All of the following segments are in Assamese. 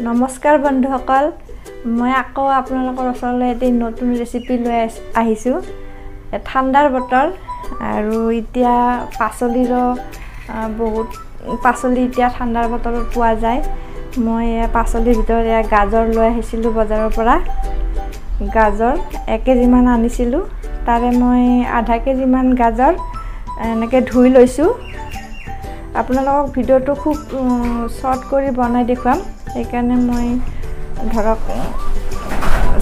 নমস্কাৰ বন্ধুসকল মই আকৌ আপোনালোকৰ ওচৰলৈ এটি নতুন ৰেচিপি লৈ আহিছোঁ ঠাণ্ডাৰ বতৰ আৰু এতিয়া পাচলিৰো বহুত পাচলি এতিয়া ঠাণ্ডাৰ বতৰত পোৱা যায় মই পাচলিৰ ভিতৰত গাজৰ লৈ আহিছিলোঁ বজাৰৰ পৰা গাজৰ 1 কেজি মান আনিছিলোঁ তাৰে মই আধা কেজি মান গাজৰ এনেকৈ ধুই লৈছোঁ আপোনালোকক ভিডিওটো খুব শৰ্ট কৰি বনাই দেখুৱাম সেইকাৰণে মই ধৰক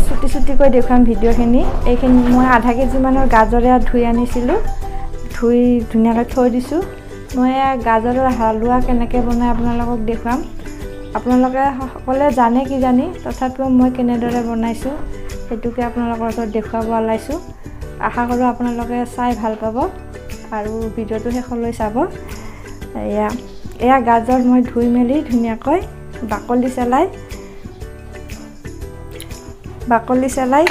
ছুটি দেখুৱাম ভিডিওখিনি এইখিনি মই আধা কেজি মানৰ গাজৰে ধুই আনিছিলোঁ ধুই ধুনীয়াকৈ থৈ দিছোঁ মই গাজৰৰ হালুৱা কেনেকৈ বনাই আপোনালোকক দেখুৱাম আপোনালোকে সকলোৱে জানে কি জানি তথাপিও মই কেনেদৰে বনাইছোঁ সেইটোকে আপোনালোকৰ ওচৰত দেখুৱাব ওলাইছোঁ আশা কৰোঁ আপোনালোকে চাই ভাল পাব আৰু ভিডিওটো শেষলৈ চাব এয়া গাজৰ মই ধুই মেলি ধুনীয়াকৈ বাকলি চেলাই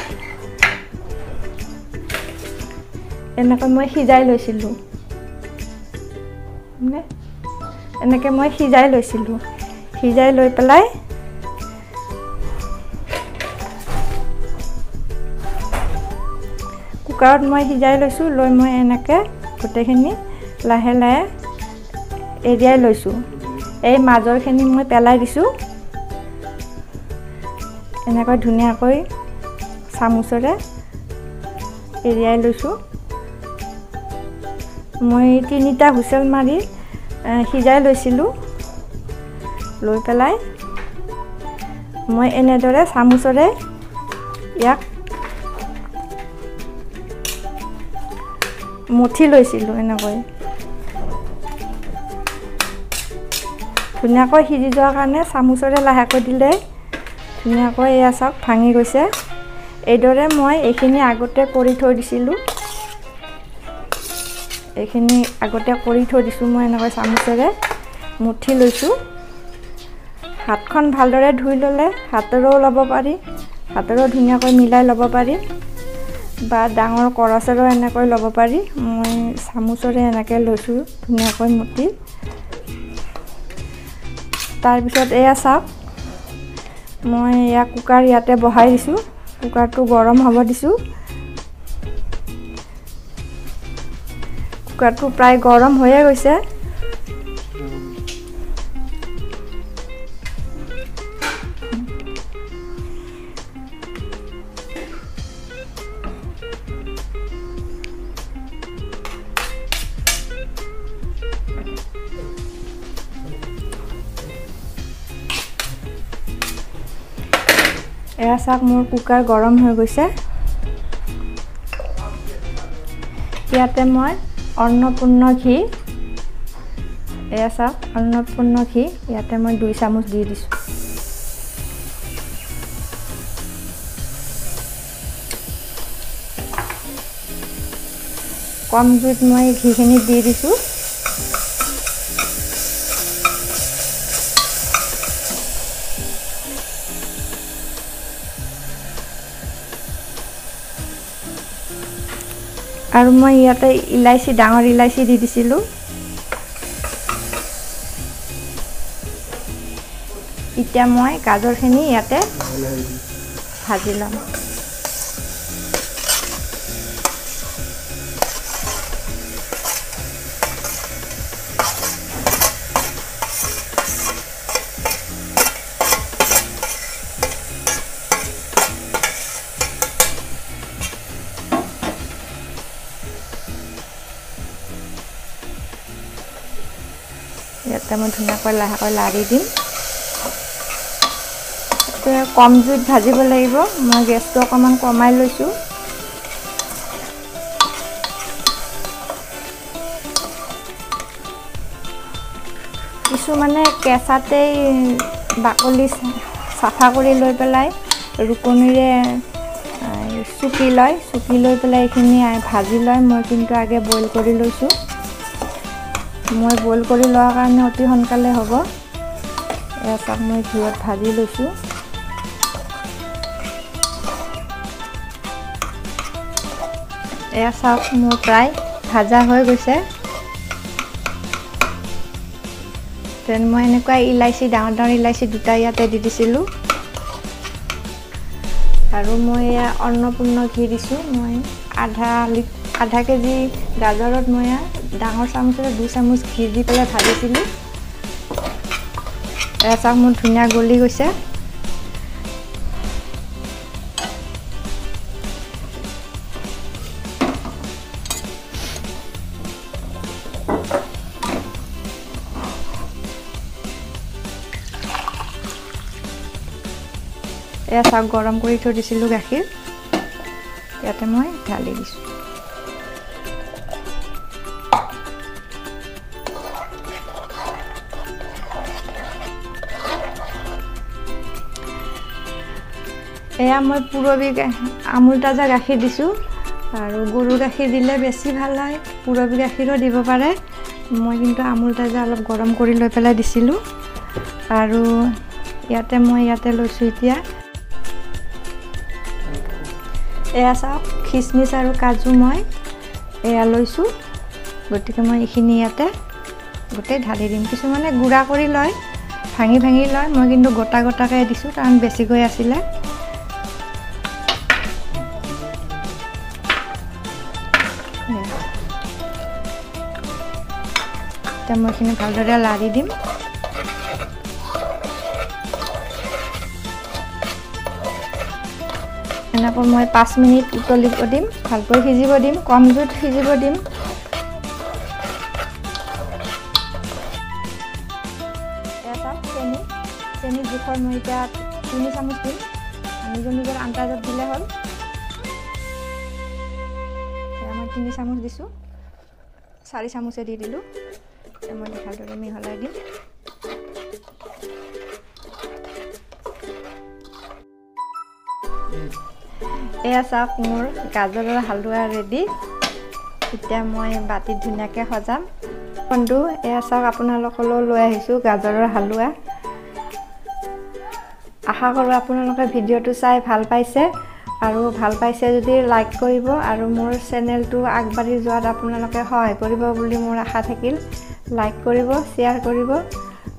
এনেকৈ মই সিজাই লৈছিলোঁ এনেকৈ মই সিজাই লৈ পেলাই কুকাৰত মই সিজাই লৈছোঁ লৈ মই এনেকৈ গোটেইখিনি লাহে লাহে এৰিয়াই লৈছোঁ এই মাজৰখিনি মই পেলাই দিছোঁ এনেকৈ ধুনীয়াকৈ চামুচেৰে এৰিয়াই লৈছোঁ মই 3টা হুইচেল মাৰি সিজাই লৈছিলোঁ লৈ পেলাই মই এনেদৰে চামুচেৰে ইয়াক মুঠি লৈছিলোঁ এনেকৈ ধুনীয়াকৈ সিজি যোৱাৰ কাৰণে চামুচেৰে লাহেকৈ দিলে ধুনীয়াকৈ এয়া চাওক ভাঙি গৈছে এইদৰে মই এইখিনি আগতে কৰি থৈ দিছিলোঁ মই এনেকৈ চামুচেৰে মুঠি লৈছোঁ হাতখন ভালদৰে ধুই ল'লে হাতেৰেও ল'ব পাৰি হাতেৰেও ধুনীয়াকৈ মিলাই ল'ব পাৰি বা ডাঙৰ কৰচেৰেও এনেকৈ ল'ব পাৰি মই চামুচেৰে এনেকৈ লৈছোঁ ধুনীয়াকৈ মুঠি তাৰপিছত এয়া চাওক মই এয়া কুকাৰ ইয়াতে বহাই দিছোঁ কুকাৰটো গৰম হ'ব দিছোঁ কুকাৰটো প্ৰায় গৰম হৈয়ে গৈছে এয়া চাওক মোৰ কুকাৰ গৰম হৈ গৈছে ইয়াতে মই অন্নপূৰ্ণ ঘি এয়া চাওক অন্নপূৰ্ণ ঘি ইয়াতে মই 2 চামুচ দি দিছোঁ কম জুইত মই ঘিখিনি দি দিছোঁ আৰু মই ইয়াতে ইলাইচি ডাঙৰ ইলাইচি দি দিছিলোঁ এতিয়া মই গাজৰখিনি ইয়াতে ভাজি ল'ম ইয়াতে মই ধুনীয়াকৈ লাহেকৈ লাৰি দিম কম জুইত ভাজিব লাগিব মই গেছটো অকণমান কমাই লৈছোঁ কিছুমানে কেঁচাতেই বাকলি চাফা কৰি লৈ পেলাই ৰুকনিৰে চুকি লৈ পেলাই এইখিনি ভাজি লয় মই কিন্তু আগে বইল কৰি লৈছোঁ মই বইল কৰি লোৱাৰ কাৰণে অতি সোনকালে হ'ব এয়া চাওক মই ঘিউত ভাজি লৈছোঁ এয়া চাওক মোৰ প্ৰায় ভাজা হৈ গৈছে দেন মই এনেকুৱা ইলাইচি ডাঙৰ ডাঙৰ ইলাইচি দুটা ইয়াতে দি দিছিলোঁ আৰু মই অন্নপূৰ্ণ ঘি দিছোঁ মই আধা কেজি গাজৰত মই ডাঙৰ চামুচেৰে 2 চামুচ ঘি দি পেলাই ভাজিছিলোঁ এয়া চাওক মোৰ ধুনীয়া গলি গৈছে এয়া চাওক গৰম কৰি থৈ দিছিলোঁ গাখীৰ ইয়াতে মই ঢালি দিছোঁ এয়া মই পুৰবী আমুল তাজা গাখীৰ দিছোঁ আৰু গৰুৰ গাখীৰ দিলে বেছি ভাল হয় পুৰবী গাখীৰো দিব পাৰে মই কিন্তু আমুল তাজা অলপ গৰম কৰি লৈ পেলাই দিছিলোঁ আৰু ইয়াতে লৈছোঁ এতিয়া এয়া চাওক খিচমিচ আৰু কাজু মই এয়া লৈছোঁ গতিকে মই এইখিনি ইয়াতে গোটেই ঢালি দিম কিছুমানে গুড়া কৰি লয় ভাঙি লয় মই কিন্তু গোটা গোটাকৈ দিছোঁ কাৰণ বেছিকৈ আছিলে এতিয়া মই এইখিনি ভালদৰে লাৰি দিম এনেকৈ মই 5 মিনিট উতলিব দিম ভালকৈ সিজিব দিম কম জুইত সিজিব দিম এটা চেনি জোখৰ মই এতিয়া 3 চামুচ দিম নিজৰ আন্দাজত দিলে হ'ল মই 3 চামুচ দিছোঁ 4 চামুচে দি দিলোঁ মই ভালদৰে মিহলাই দিম এয়া চাওক মোৰ গাজৰৰ হালৱা ৰেডি এতিয়া মই বাটিত ধুনীয়াকৈ সজাম বন্ধু এয়া চাওক আপোনালোকলৈ লৈ আহিছোঁ গাজৰৰ হালৱা আশা কৰোঁ আপোনালোকে ভিডিঅ'টো চাই ভাল পাইছে আৰু ভাল পাইছে যদি লাইক কৰিব আৰু মোৰ চেনেলটো আগবাঢ়ি যোৱাত আপোনালোকে সহায় কৰিব বুলি মোৰ আশা থাকিল লাইক কৰিব শ্বেয়াৰ কৰিব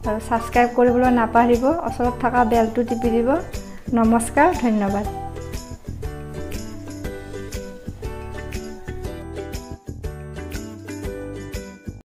আৰু ছাবস্ক্ৰাইব কৰিবলৈ নাপাহৰিব ওচৰত থকা বেলটো টিপি দিব নমস্কাৰ ধন্যবাদ